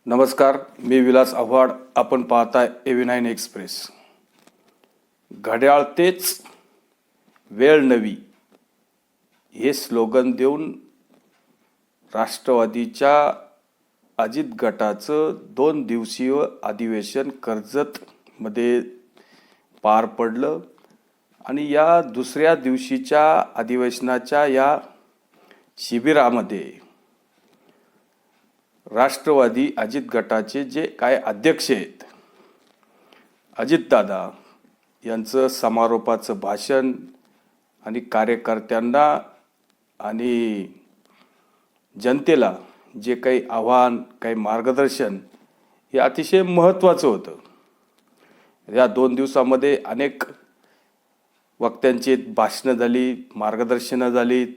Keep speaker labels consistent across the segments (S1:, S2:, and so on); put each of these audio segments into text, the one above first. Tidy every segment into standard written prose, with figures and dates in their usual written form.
S1: नमस्कार, मी विलास आव्हाड. आपण पाहताय AV9 एक्सप्रेस. घड्याळ तेच, वेळ नवी हे स्लोगन देऊन राष्ट्रवादीच्या अजित गटाचं 2 दिवसीय अधिवेशन कर्जतमध्ये पार पडलं आणि या दुसऱ्या दिवशीच्या अधिवेशनाच्या या शिबिरामध्ये राष्ट्रवादी अजित गटाचे जे काय अध्यक्ष आहेत, अजितदादा यांचं समारोपाचं भाषण आणि कार्यकर्त्यांना आणि जनतेला जे काही आव्हान, काही मार्गदर्शन हे अतिशय महत्त्वाचं होतं. या 2 दिवसामध्ये अनेक वक्त्यांची भाषणं झाली, मार्गदर्शनं झालीत.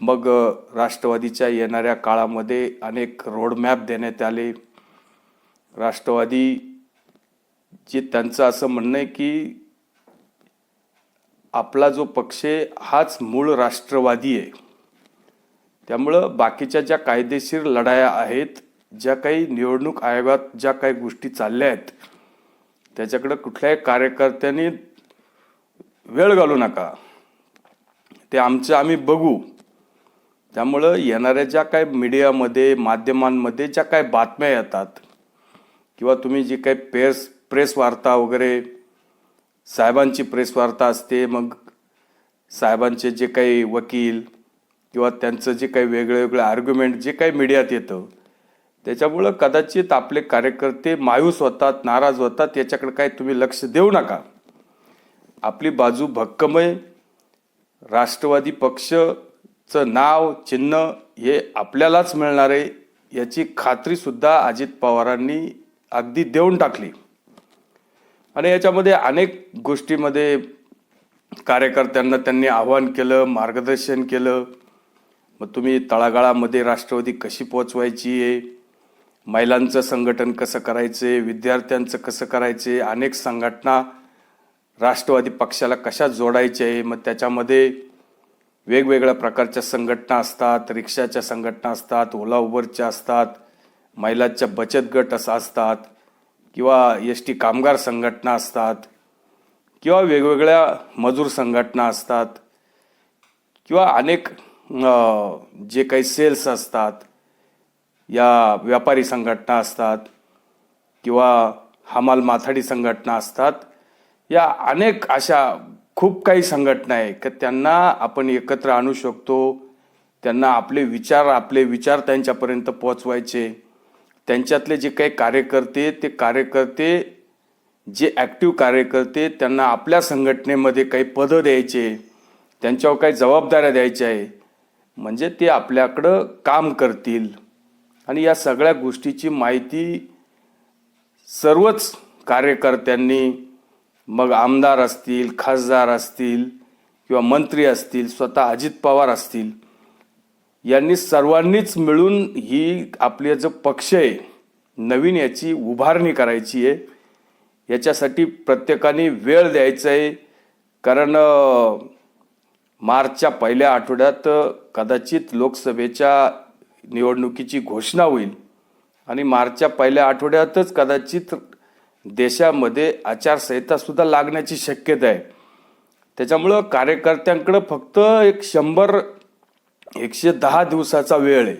S1: मग राष्ट्रवादीच्या येणाऱ्या काळामध्ये अनेक रोडमॅप देण्यात आले. राष्ट्रवादी जे त्यांचं असं म्हणणं आहे की आपला जो पक्ष आहे हाच मूळ राष्ट्रवादी आहे. त्यामुळं बाकीच्या ज्या कायदेशीर लढाया आहेत, ज्या काही निवडणूक आयोगात ज्या काही गोष्टी चालल्या आहेत, त्याच्याकडं कुठल्याही कार्यकर्त्यांनी वेळ घालू नका. ते आम्ही बघू. त्यामुळं येणाऱ्या ज्या काय मीडियामध्ये, माध्यमांमध्ये ज्या काय बातम्या येतात किंवा तुम्ही जी काही प्रेस वार्ता वगैरे, साहेबांची प्रेस वार्ता असते, मग साहेबांचे जे काही वकील किंवा त्यांचं जे काही वेगळे आर्ग्युमेंट जे काही मीडियात येतं, त्याच्यामुळं कदाचित आपले कार्यकर्ते मायूस होतात, नाराज होतात. याच्याकडे काय तुम्ही लक्ष देऊ नका. आपली बाजू भक्कम आहे. राष्ट्रवादी पक्षचं नाव, चिन्ह हे आपल्यालाच मिळणार आहे याची खात्रीसुद्धा अजित पवारांनी अगदी देऊन टाकली. आणि याच्यामध्ये अनेक गोष्टीमध्ये कार्यकर्त्यांना त्यांनी आव्हान केलं, मार्गदर्शन केलं. मग तुम्ही तळागाळामध्ये राष्ट्रवादी कशी पोचवायची आहे, महिलांचं संघटन कसं करायचे, विद्यार्थ्यांचं कसं करायचे, अनेक संघटना राष्ट्रवादी पक्षाला कशा जोडायच्या आहे. मग त्याच्यामध्ये वेगवेगळ्या प्रकारच्या संघटना असतात, रिक्षाच्या संघटना असतात, ओला उबरच्या असतात, महिलांच्या बचत गट असतात किंवा ST कामगार संघटना असतात किंवा वेगवेगळ्या मजूर संघटना असतात किंवा अनेक जे काही सेल्स असतात, या व्यापारी संघटना असतात किंवा हमाल माथाडी संघटना असतात. या अनेक अशा खूप काही संघटना आहे की त्यांना आपण एकत्र आणू शकतो. त्यांना आपले विचार त्यांच्यापर्यंत पोचवायचे. त्यांच्यातले जे काही कार्यकर्ते, ते कार्यकर्ते जे ॲक्टिव्ह कार्यकर्ते, त्यांना आपल्या संघटनेमध्ये काही पदं द्यायचे, त्यांच्यावर काही जबाबदाऱ्या द्यायच्या आहे, म्हणजे ते आपल्याकडं काम करतील. आणि या सगळ्या गोष्टीची माहिती सर्वच कार्यकर्त्यांनी, मग आमदार असतील, खासदार असतील किंवा मंत्री असतील, स्वतः अजित पवार असतील, यांनी सर्वांनीच मिळून ही आपले जो पक्ष आहे नवीन याची उभारणी करायची आहे. याच्यासाठी प्रत्येकाने वेळ द्यायचा आहे. कारण मार्चच्या पहिल्या आठवड्यात कदाचित लोकसभेच्या निवडणुकीची घोषणा होईल आणि मार्चच्या पहिल्या आठवड्यातच कदाचित देशामध्ये आचारसंहितासुद्धा लागण्याची शक्यता आहे. त्याच्यामुळं कार्यकर्त्यांकडं फक्त 110 दिवसाचा वेळ आहे.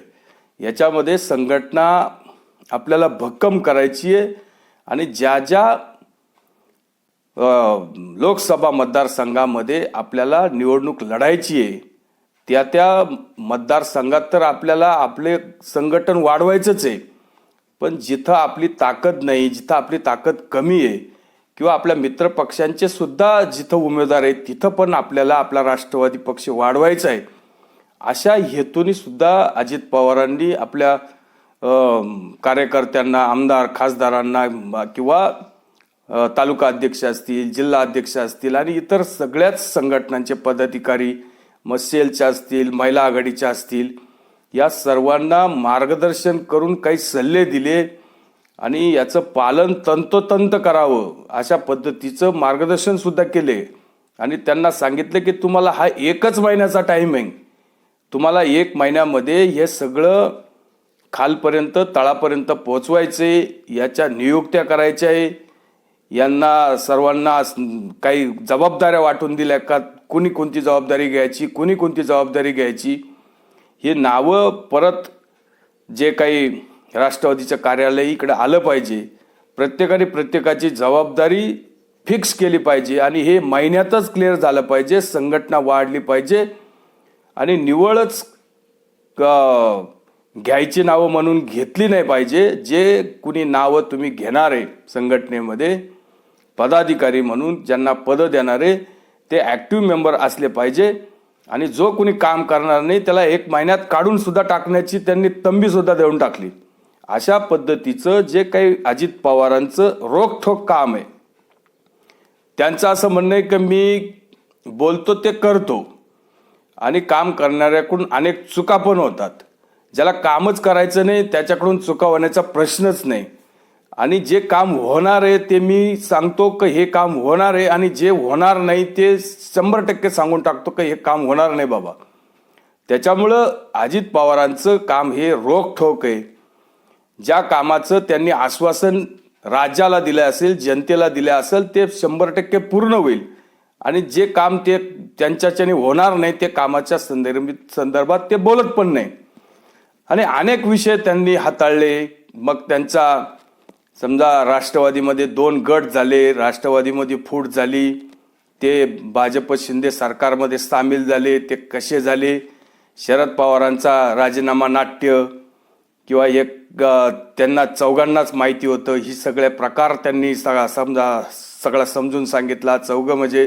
S1: याच्यामध्ये संघटना आपल्याला भक्कम करायची आहे आणि ज्या लोकसभा मतदारसंघामध्ये आपल्याला निवडणूक लढायची आहे, त्या मतदारसंघात तर आपल्याला आपले संघटन वाढवायचंच आहे. पण जिथं आपली ताकद नाही, जिथं आपली ताकद कमी आहे किंवा आपल्या मित्रपक्षांचे सुद्धा जिथं उमेदवार आहेत, तिथं पण आपल्याला आपला राष्ट्रवादी पक्ष वाढवायचा आहे. अशा हेतूने सुद्धा अजित पवारांनी आपल्या कार्यकर्त्यांना, आमदार खासदारांना किंवा तालुका अध्यक्ष असतील, जिल्हा अध्यक्ष असतील आणि इतर सगळ्याच संघटनांचे पदाधिकारी, मग सेलच्या असतील, महिला आघाडीच्या असतील, या सर्वांना मार्गदर्शन करून काही सल्ले दिले आणि याचं पालन तंतोतंत करावं अशा पद्धतीचं मार्गदर्शन सुद्धा केले. आणि त्यांना सांगितलं की तुम्हाला हा 1 महिन्याचा टाईम आहे, तुम्हाला 1 महिन्यामध्ये हे सगळं खालपर्यंत तळापर्यंत पोचवायचे, याच्या नियुक्त्या करायच्या आहे. यांना सर्वांना काही जबाबदाऱ्या वाटून दिल्या का, कुणी कोणती जबाबदारी घ्यायची, कुणी कोणती जबाबदारी घ्यायची, हे नावं परत जे काही राष्ट्रवादीचं कार्यालय इकडे आलं पाहिजे. प्रत्येकाने प्रत्येकाची जबाबदारी फिक्स केली पाहिजे आणि हे महिन्यातच क्लिअर झालं पाहिजे. संघटना वाढली पाहिजे आणि निवळच घ्यायची नावं म्हणून घेतली नाही पाहिजे. जे कुणी नावं तुम्ही घेणार आहे संघटनेमध्ये पदाधिकारी म्हणून, ज्यांना पदं देणारे ते ॲक्टिव्ह मेंबर असले पाहिजे आणि जो कुणी काम करणार नाही त्याला 1 महिन्यात काढून सुद्धा टाकण्याची त्यांनी तंबी सुद्धा देऊन टाकली. अशा पद्धतीचं जे काही अजित पवारांचं रोखठोक काम आहे, त्यांचं असं म्हणणं आहे की मी बोलतो ते करतो आणि काम करणाऱ्याकडून अनेक चुका पण होतात. ज्याला कामच करायचं नाही त्याच्याकडून चुका होण्याचा प्रश्नच नाही. आणि जे काम होणार आहे ते मी सांगतो की हे काम होणार आहे आणि जे होणार नाही ते 100% सांगून टाकतो की हे काम होणार नाही बाबा. त्याच्यामुळं अजित पवारांचं काम हे रोखठोक आहे. ज्या कामाचं त्यांनी आश्वासन राज्याला दिलं असेल, जनतेला दिलं असेल, ते 100% पूर्ण होईल आणि जे काम ते त्यांच्याच्याने होणार नाही ते कामाच्या संदर्भात ते बोलत पण नाही. आणि अनेक विषय त्यांनी हाताळले. मग त्यांचा समजा राष्ट्रवादीमध्ये 2 गट झाले, राष्ट्रवादीमध्ये फूट झाली, ते भाजप शिंदे सरकारमध्ये सामील झाले, ते कसे झाले, शरद पवारांचा राजीनामा नाट्य किंवा एक त्यांना चौघांनाच माहिती होतं, ही सगळे प्रकार त्यांनी सगळा समजून सांगितला. चौघं म्हणजे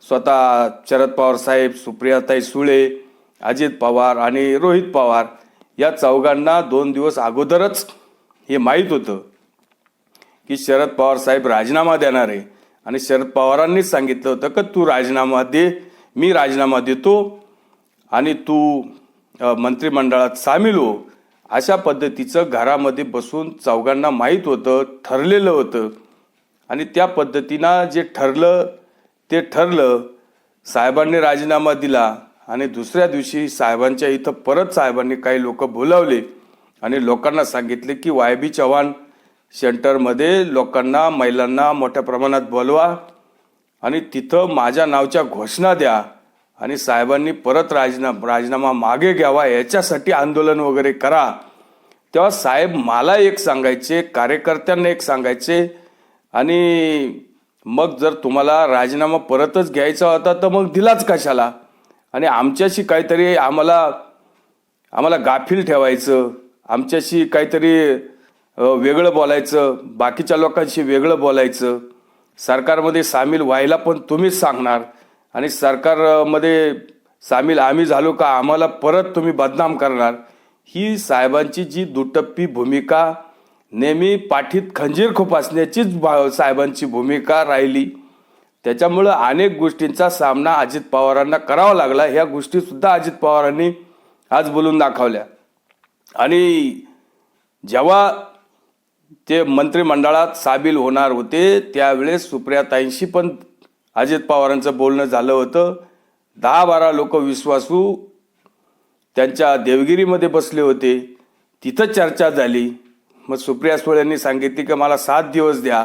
S1: स्वतः शरद पवार साहेब, सुप्रियाताई सुळे, अजित पवार आणि रोहित पवार, या चौघांना 2 दिवस अगोदरच हे माहीत होतं की शरद पवार साहेब राजीनामा देणार आहे आणि शरद पवारांनीच सांगितलं होतं की तू राजीनामा दे, मी राजीनामा देतो आणि तू मंत्रिमंडळात सामील हो. अशा पद्धतीचं घरामध्ये बसून चौघांना माहीत होतं, ठरलेलं होतं आणि त्या पद्धतीनं जे ठरलं ते ठरलं. साहेबांनी राजीनामा दिला आणि दुसऱ्या दिवशी साहेबांच्या इथं परत साहेबांनी काही लोक बोलावले आणि लोकांना सांगितले की YB चव्हाण सेंटरमध्ये लोकांना, महिलांना मोठ्या प्रमाणात बोलवा आणि तिथं माझ्या नावाच्या घोषणा द्या आणि साहेबांनी परत राजीनामा मागे घ्यावा, याच्यासाठी आंदोलन वगैरे करा. तेव्हा साहेब मला एक सांगायचे, कार्यकर्त्यांना एक सांगायचे आणि मग जर तुम्हाला राजीनामा परतच घ्यायचा होता तर मग दिलाच कशाला आणि आमच्याशी काहीतरी आम्हाला गाफील ठेवायचं, आमच्याशी काहीतरी वेगळं बोलायचं, बाकीच्या लोकांशी वेगळं बोलायचं, सरकारमध्ये सामील व्हायला पण तुम्हीच सांगणार आणि सरकारमध्ये सामील आम्ही झालो का आम्हाला परत तुम्ही बदनाम करणार. ही साहेबांची जी दुटप्पी भूमिका, नेहमी पाठीत खंजीर खुपसण्याचीच साहेबांची भूमिका राहिली. त्याच्यामुळं अनेक गोष्टींचा सामना अजित पवारांना करावा लागला. ह्या गोष्टीसुद्धा अजित पवारांनी आज बोलून दाखवल्या. आणि जेव्हा ते मंत्रिमंडळात सामील होणार होते त्यावेळेस सुप्रियाताईंशी पण अजित पवारांचं बोलणं झालं होतं. 10-12 लोक विश्वासू त्यांच्या देवगिरीमध्ये बसले होते, तिथं चर्चा झाली. मग सुप्रिया सुळेंनी सांगितली की मला 7 दिवस द्या.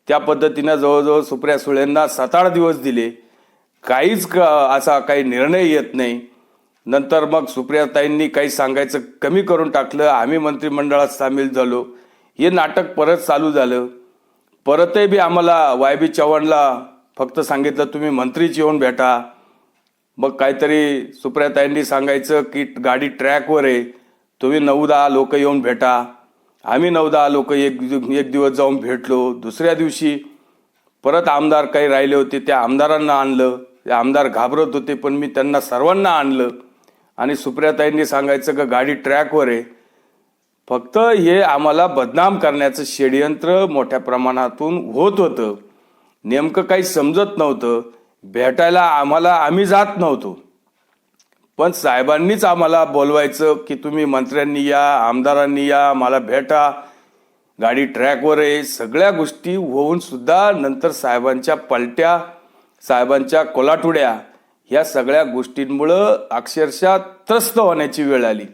S1: त्या पद्धतीनं जवळजवळ सुप्रिया सुळेंना 7-8 दिवस दिले. काहीच असा काही निर्णय येत नाही. नंतर मग सुप्रियाताईंनी काही सांगायचं कमी करून टाकलं. आम्ही मंत्रिमंडळात सामील झालो. हे नाटक परत चालू झालं. परतही बी आम्हाला YB चव्हाणला फक्त सांगितलं तुम्ही मंत्रीच येऊन भेटा. मग काहीतरी सुप्रियाताईंनी सांगायचं की गाडी ट्रॅकवर आहे, तुम्ही 9-10 लोक येऊन भेटा. आम्ही 9-10 लोक एक दिवस जाऊन भेटलो. दुसऱ्या दिवशी परत आमदार काही राहिले होते, त्या आमदारांना आणलं. ते आमदार घाबरत होते पण मी त्यांना सर्वांना आणलं आणि सुप्रियाताईंनी सांगायचं की गाडी ट्रॅकवर आहे. फक्त हे आम्हाला बदनाम करण्याचं षड्यंत्र मोठ्या प्रमाणातून होत होतं. नेमकं काही समजत नव्हतं. भेटायला आम्ही जात नव्हतो, पण साहेबांनीच आम्हाला बोलवायचं की तुम्ही मंत्र्यांनी या, आमदारांनी या, मला भेटा, गाडी ट्रॅकवर आहे. सगळ्या गोष्टी होऊन सुद्धा नंतर साहेबांच्या पलट्या, साहेबांच्या कोलाटुड्या, ह्या सगळ्या गोष्टींमुळं अक्षरशः त्रस्त होण्याची वेळ आली.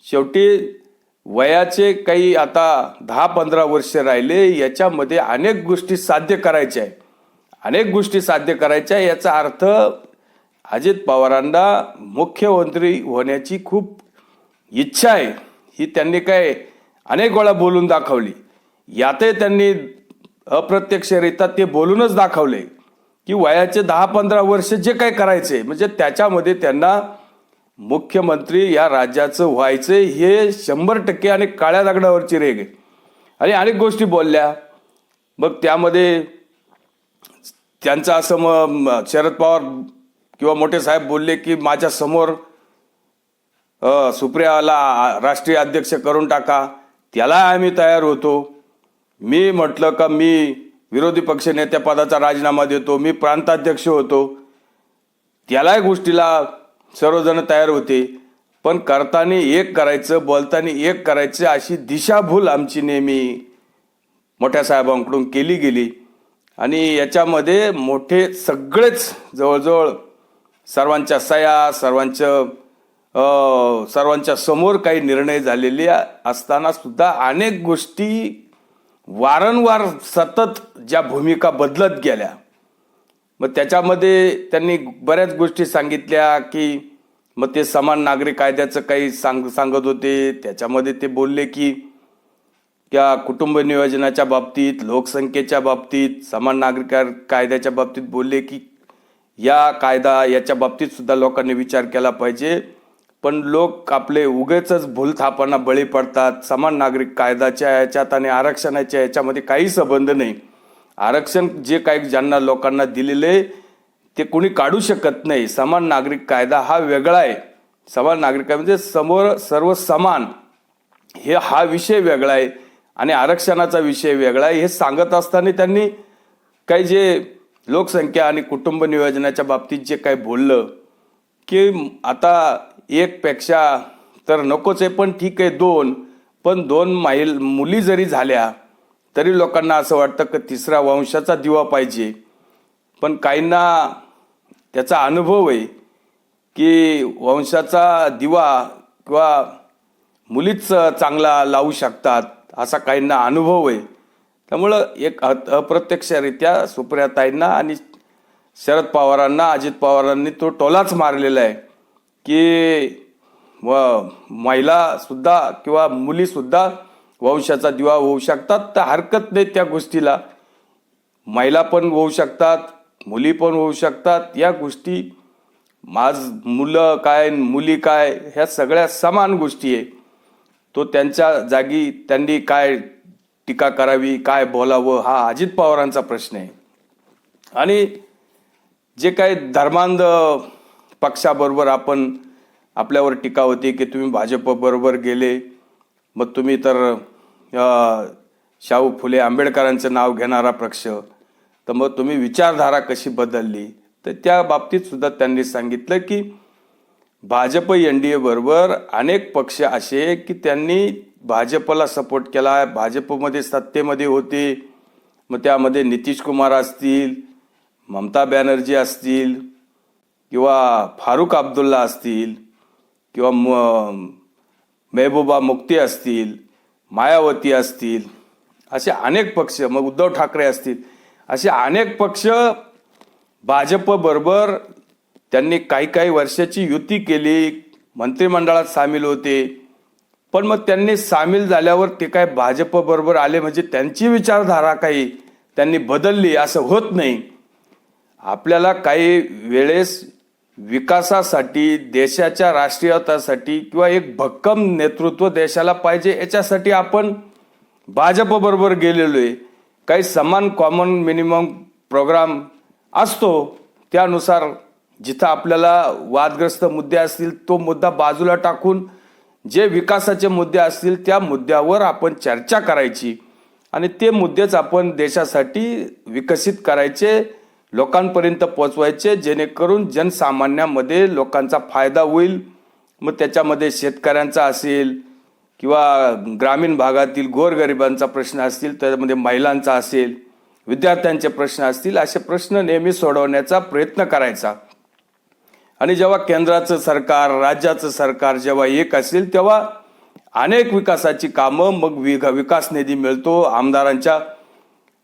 S1: शेवटी वयाचे काही आता 10-15 वर्ष राहिले, याच्यामध्ये अनेक गोष्टी साध्य करायच्या आहे. अनेक गोष्टी साध्य करायच्या. याचा अर्थ अजित पवारांना मुख्यमंत्री होण्याची खूप इच्छा आहे. ही त्यांनी काय अनेक वेळा बोलून दाखवली. यातही त्यांनी अप्रत्यक्षरित्या ते बोलूनच दाखवले की वयाचे 10-15 वर्ष जे काय करायचे, म्हणजे त्याच्यामध्ये त्यांना मुख्यमंत्री या राज्याचं व्हायचे हे 100% आणि काळ्या दगडावरची रेघ आहे. आणि अनेक गोष्टी बोलल्या. मग त्यामध्ये त्यांचं असं शरद पवार किंवा मोठे साहेब बोलले की माझ्या समोर सुप्रियाला राष्ट्रीय अध्यक्ष करून टाका. त्याला आम्ही तयार होतो. मी म्हटलं का मी विरोधी पक्ष नेत्या पदाचा राजीनामा देतो, मी प्रांताध्यक्ष होतो. त्याला गोष्टीला सर्वजण तयार होते. पण करताना एक करायचं, बोलताना एक करायचं, अशी दिशाभूल आमची नेहमी मोठ्या साहेबांकडून केली गेली. आणि याच्यामध्ये मोठे सगळेच जवळजवळ सर्वांच्या सह्या, सर्वांच्या समोर काही निर्णय झालेले असताना सुद्धा अनेक गोष्टी वारंवार सतत ज्या भूमिका बदलत गेल्या. मग त्याच्यामध्ये त्यांनी बऱ्याच गोष्टी सांगितल्या की मग ते समान नागरिक कायद्याचं काही सांगत होते. त्याच्यामध्ये ते बोलले की त्या कुटुंब नियोजनाच्या बाबतीत, लोकसंख्येच्या बाबतीत, समान नागरिक कायद्याच्या बाबतीत बोलले की याच्या बाबतीत सुद्धा लोकांनी विचार केला पाहिजे. पण लोक आपले उगेच भूलथापांना बळी पडतात. समान नागरिक कायद्याच्या याच्यात आणि आरक्षणाच्या याच्यामध्ये काही संबंध नाही. आरक्षण जे काही ज्यांना लोकांना दिलेले ते कोणी काढू शकत नाही. समान नागरिक कायदा हा वेगळा आहे. समान नागरिक म्हणजे समोर सर्व समान हा विषय वेगळा आहे आणि आरक्षणाचा विषय वेगळा आहे. हे सांगत असताना त्यांनी काही जे लोकसंख्या आणि कुटुंब नियोजनाच्या बाबतीत जे काही बोललं की आता एक पेक्षा तर नकोच आहे, पण ठीक आहे पण दोन मुली जरी झाल्या तरी लोकांना असं वाटतं की तिसरा वंशाचा दिवा पाहिजे. पण काहींना त्याचा अनुभव आहे की वंशाचा दिवा किंवा मुलीच चांगला लावू शकतात असा काहींना अनुभव आहे. त्यामुळं एक अप्रत्यक्षरित्या सुप्रियाताईंना आणि शरद पवारांना, अजित पवारांनी तो टोलाच मारलेला आहे की महिलासुद्धा किंवा मुलीसुद्धा वंशाचा दिवा होऊ शकतात. तर हरकत नाही त्या गोष्टीला. महिला पण होऊ शकतात, मुली पण होऊ शकतात. या गोष्टी मुलं काय मुली काय ह्या सगळ्या समान गोष्टी आहे. तो त्यांच्या जागी त्यांनी काय टीका करावी, काय बोलावं हा अजित पवारांचा प्रश्न आहे. आणि जे काही धर्मांध पक्षाबरोबर आपल्यावर टीका होती की तुम्ही भाजप बरोबर गेले, मग तुम्ही तर शाहू फुले आंबेडकरांचं नाव घेणारा पक्ष, तर मग तुम्ही विचारधारा कशी बदलली. तर त्या बाबतीत सुद्धा त्यांनी सांगितलं की भाजप NDA बरोबर अनेक पक्ष असे की त्यांनी भाजपला सपोर्ट केला, भाजपमध्ये सत्तेमध्ये होते. मग त्यामध्ये नितीश कुमार असतील, ममता बॅनर्जी असतील किंवा फारुख अब्दुल्ला असतील किंवा महबूबा मुफ्ती असतील, मायावती असतील, असे अनेक पक्ष, मग उद्धव ठाकरे असतील, असे अनेक पक्ष भाजपबरोबर त्यांनी काही वर्षाची युती केली, मंत्रिमंडळात सामील होते. पण मग त्यांनी सामील झाल्यावर ते काय भाजपबरोबर आले म्हणजे त्यांची विचारधारा काही त्यांनी बदलली असं होत नाही. आपल्याला काही वेळेस विकासासाठी, देशाच्या राष्ट्रीयतासाठी किंवा एक भक्कम नेतृत्व देशाला पाहिजे, याच्यासाठी आपण भाजपबरोबर गेलेलो आहे. काही समान कॉमन मिनिमम प्रोग्राम असतो, त्यानुसार जिथं आपल्याला वादग्रस्त मुद्दे असतील तो मुद्दा बाजूला टाकून जे विकासाचे मुद्दे असतील त्या मुद्द्यावर आपण चर्चा करायची आणि ते मुद्देच आपण देशासाठी विकसित करायचे, लोकांपर्यंत पोचवायचे, जेणेकरून जनसामान्यामध्ये लोकांचा फायदा होईल. मग त्याच्यामध्ये शेतकऱ्यांचा असेल किंवा ग्रामीण भागातील गोरगरिबांचा प्रश्न असतील, त्यामध्ये महिलांचा असेल, विद्यार्थ्यांचे प्रश्न असतील, असे प्रश्न नेहमी सोडवण्याचा प्रयत्न करायचा. आणि जेव्हा केंद्राचं सरकार, राज्याचं सरकार जेव्हा एक असेल तेव्हा अनेक विकासाची कामं, मग विकास निधी मिळतो. आमदारांच्या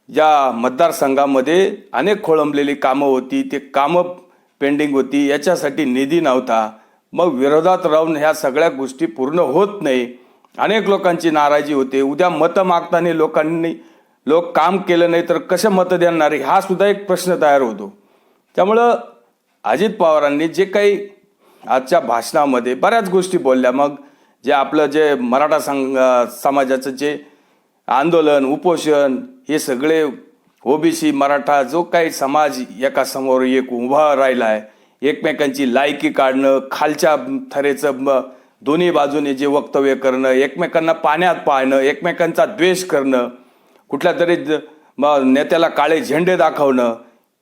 S1: ज्या मतदारसंघामध्ये अनेक खोळंबलेली कामं होती, ते कामं पेंडिंग होती, याच्यासाठी निधी नव्हता. मग विरोधात राहून ह्या सगळ्या गोष्टी पूर्ण होत नाही. अनेक लोकांची नाराजी होते. उद्या मतं मागताना लोक काम केलं नाही तर कसे मतं देणार, हा सुद्धा एक प्रश्न तयार होतो. त्यामुळं अजित पवारांनी जे काही आजच्या भाषणामध्ये बऱ्याच गोष्टी बोलल्या, मग जे आपलं जे मराठा समाजाचं जे आंदोलन, उपोषण, हे सगळे ओबीसी मराठा जो काही समाज एका समोर एक उभा राहिला आहे, एकमेकांची लायकी काढणं, खालच्या थरेचं दोन्ही बाजूने जे वक्तव्य करणं, एकमेकांना पाण्यात पाहणं, एकमेकांचा द्वेष करणं, कुठल्या तरी नेत्याला काळे झेंडे दाखवणं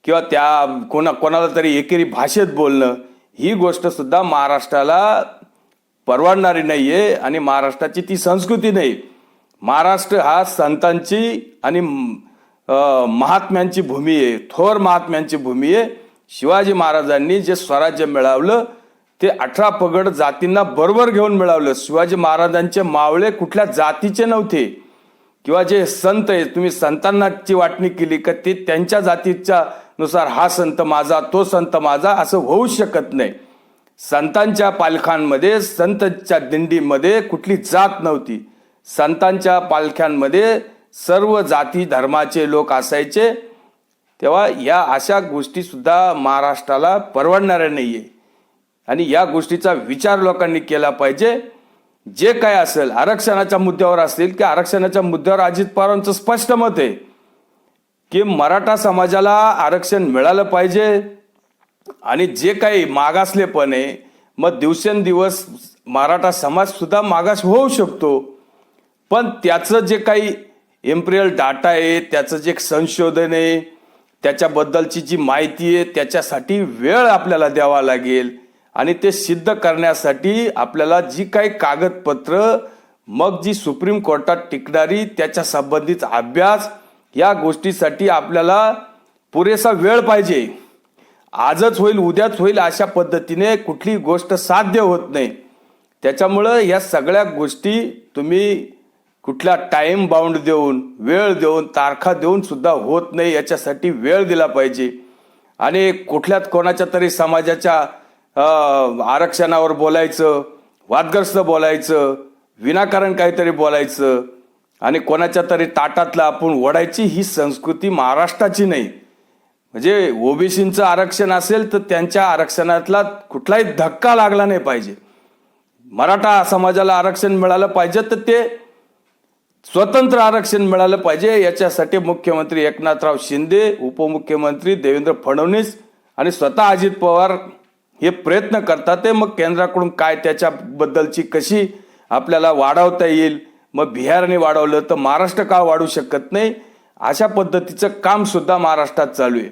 S1: किंवा कोणाला तरी एकेरी भाषेत बोलणं, ही गोष्ट सुद्धा महाराष्ट्राला परवडणारी नाही आहे आणि महाराष्ट्राची ती संस्कृती नाही. महाराष्ट्र हा संतांची आणि महात्म्यांची भूमी आहे, थोर महात्म्यांची भूमी आहे. शिवाजी महाराजांनी जे स्वराज्य मिळवलं ते 18 पगड जातींना बरोबर घेऊन मिळवलं. शिवाजी महाराजांचे मावळे कुठल्या जातीचे नव्हते किंवा जे संत आहे, तुम्ही संतांनाची वाटणी केली का ते त्यांच्या जातीच्या नुसार हा संत माझा, तो संत माझा, असं होऊ शकत नाही. संतांच्या पालख्यांमध्ये, संतांच्या दिंडीमध्ये कुठली जात नव्हती. संतांच्या पालख्यांमध्ये सर्व जाती धर्माचे लोक असायचे. तेव्हा या अशा गोष्टी सुद्धा महाराष्ट्राला परवडणाऱ्या नाहीये आणि या गोष्टीचा विचार लोकांनी केला पाहिजे. जे काय असेल, आरक्षणाच्या मुद्द्यावर असेल की आरक्षणाच्या मुद्द्यावर अजित पवारांचं स्पष्ट मत आहे की मराठा समाजाला आरक्षण मिळालं पाहिजे आणि जे काही मागासलेपण आहे, मग दिवसेंदिवस मराठा समाज सुद्धा मागास होऊ शकतो. पण त्याचं जे काही इम्पिरियल डाटा आहे, त्याचं जे संशोधन आहे, त्याच्याबद्दलची जी माहिती आहे, त्याच्यासाठी वेळ आपल्याला द्यावा लागेल आणि ते सिद्ध करण्यासाठी आपल्याला जी काही कागदपत्र, मग जी सुप्रीम कोर्टात टिकणारी त्याच्या संबंधित अभ्यास, या गोष्टीसाठी आपल्याला पुरेसा वेळ पाहिजे. आजच होईल उद्याच होईल अशा पद्धतीने कुठली गोष्ट साध्य होत नाही. त्याच्यामुळं या सगळ्या गोष्टी तुम्ही कुठला टाइम बाउंड देऊन, वेळ देऊन, तारखा देऊन सुद्धा होत नाही. याच्यासाठी वेळ दिला पाहिजे आणि कुठल्यात कोणाच्या तरी समाजाच्या आरक्षणावर बोलायचं, वादग्रस्त बोलायचं, विनाकारण काहीतरी बोलायचं आणि कोणाच्या तरी ताटातला आपण ओढायची, ही संस्कृती महाराष्ट्राची नाही. म्हणजे ओबीसींचं आरक्षण असेल तर त्यांच्या आरक्षणातला कुठलाही धक्का लागला नाही पाहिजे. मराठा समाजाला आरक्षण मिळालं पाहिजे तर ते स्वतंत्र आरक्षण मिळालं पाहिजे. याच्यासाठी मुख्यमंत्री एकनाथराव शिंदे, उपमुख्यमंत्री देवेंद्र फडणवीस आणि स्वतः अजित पवार हे प्रयत्न करतात. ते मग केंद्राकडून काय त्याच्याबद्दलची कशी आपल्याला वाढवता येईल, मग बिहारने वाढवलं तर महाराष्ट्र का वाढू शकत नाही, अशा पद्धतीचं काम सुद्धा महाराष्ट्रात चालू आहे.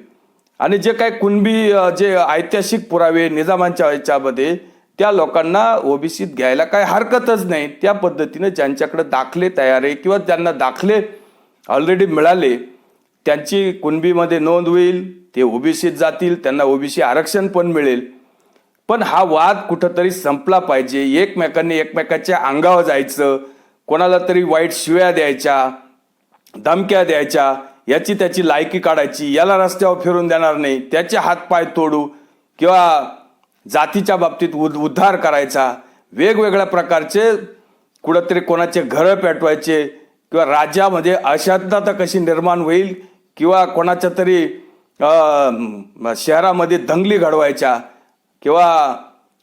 S1: आणि जे काही कुणबी जे ऐतिहासिक पुरावे निजामांच्या याच्यामध्ये, त्या लोकांना ओबीसीत घ्यायला काय हरकतच नाही. त्या पद्धतीने ज्यांच्याकडे दाखले तयार आहे किंवा त्यांना दाखले ऑलरेडी मिळाले, त्यांची कुणबीमध्ये नोंद होईल, ते ओबीसीत जातील, त्यांना ओबीसी आरक्षण पण मिळेल. पण हा वाद कुठंतरी संपला पाहिजे. एकमेकांनी एकमेकाच्या अंगावर जायचं, कोणाला तरी वाईट शिव्या द्यायच्या, धमक्या द्यायच्या, याची त्याची लायकी काढायची, याला रस्त्यावर फिरून देणार नाही, त्याचे हातपाय तोडू किंवा जातीच्या बाबतीत उद्धार करायचा, वेगवेगळ्या प्रकारचे कुठंतरी कोणाचे घरं पेटवायचे किंवा राज्यामध्ये अशांतता कशी निर्माण होईल किंवा कोणाच्या तरी शहरामध्ये दंगली घडवायच्या किंवा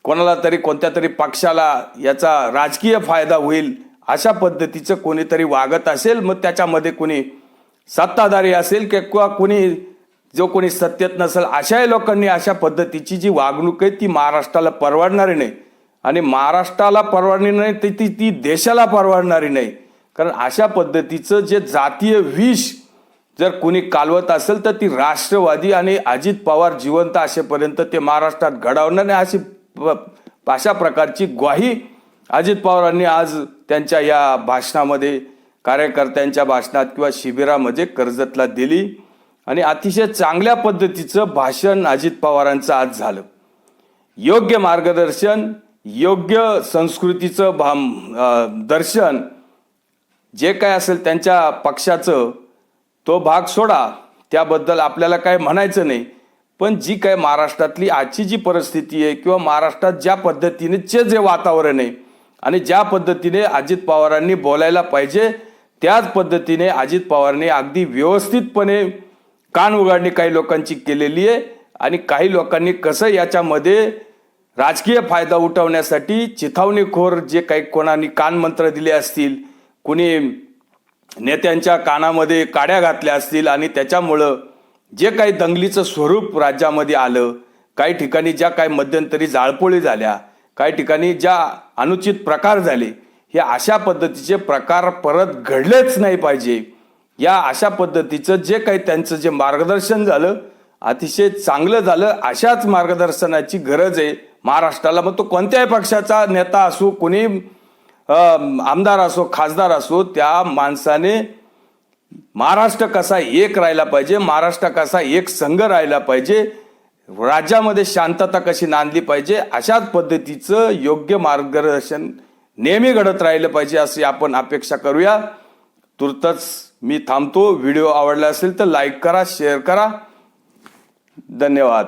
S1: कोणाला तरी कोणत्या तरी पक्षाला याचा राजकीय फायदा होईल, अशा पद्धतीचं कोणीतरी वागत असेल, मग त्याच्यामध्ये कोणी सत्ताधारी असेल किंवा कोणी जो कोणी सत्तेत नसेल, अशाही लोकांनी अशा पद्धतीची जी वागणूक आहे ती महाराष्ट्राला परवडणारी नाही. आणि महाराष्ट्राला परवडणारी नाही तर ती देशाला परवडणारी नाही. कारण अशा पद्धतीचं जे जातीय विष जर कोणी कालवत असेल तर ती राष्ट्रवादी आणि अजित पवार जिवंत असेपर्यंत ते महाराष्ट्रात घडवणार नाही, अशा प्रकारची ग्वाही अजित पवारांनी आज त्यांच्या या भाषणामध्ये, कार्यकर्त्यांच्या भाषणात किंवा शिबिरामध्ये कर्जतला दिली. आणि अतिशय चांगल्या पद्धतीचं भाषण अजित पवारांचं आज झालं. योग्य मार्गदर्शन, योग्य संस्कृतीचं दर्शन जे काय असेल त्यांच्या पक्षाचं तो भाग सोडा, त्याबद्दल आपल्याला काय म्हणायचं नाही. पण जी काय महाराष्ट्रातली आजची जी परिस्थिती आहे किंवा महाराष्ट्रात ज्या पद्धतीने जे वातावरण आहे आणि ज्या पद्धतीने अजित पवारांनी बोलायला पाहिजे त्याच पद्धतीने अजित पवारांनी अगदी व्यवस्थितपणे कान उघडणी काही लोकांची केलेली आहे. आणि काही लोकांनी कसं याच्यामध्ये राजकीय फायदा उठवण्यासाठी चिथावणीखोर जे काही कोणाने कानमंत्र दिले असतील, कुणी नेत्यांच्या कानामध्ये काड्या घातल्या असतील आणि त्याच्यामुळं जे काही दंगलीचं स्वरूप राज्यामध्ये आलं, काही ठिकाणी ज्या काही मध्यंतरी जाळपोळी झाल्या, काही ठिकाणी ज्या अनुचित प्रकार झाले, हे अशा पद्धतीचे प्रकार परत घडलेच नाही पाहिजे. या अशा पद्धतीचं जे काही त्यांचं जे मार्गदर्शन झालं अतिशय चांगलं झालं. अशाच मार्गदर्शनाची गरज आहे महाराष्ट्राला. मग तो कोणत्याही पक्षाचा नेता असो, कोणी आमदार असो, खासदार असो, त्या माणसाने महाराष्ट्र कसा एक राहिला पाहिजे, महाराष्ट्र कसा एक संघ राहिला पाहिजे, राज्यामध्ये शांतता कशी नांदली पाहिजे, अशाच पद्धतीचं योग्य मार्गदर्शन नेहमी घडत राहिलं पाहिजे अशी आपण अपेक्षा करूया. तुर्तच मी थांबतो. व्हिडिओ आवडला असेल तर लाईक करा, शेअर करा. धन्यवाद.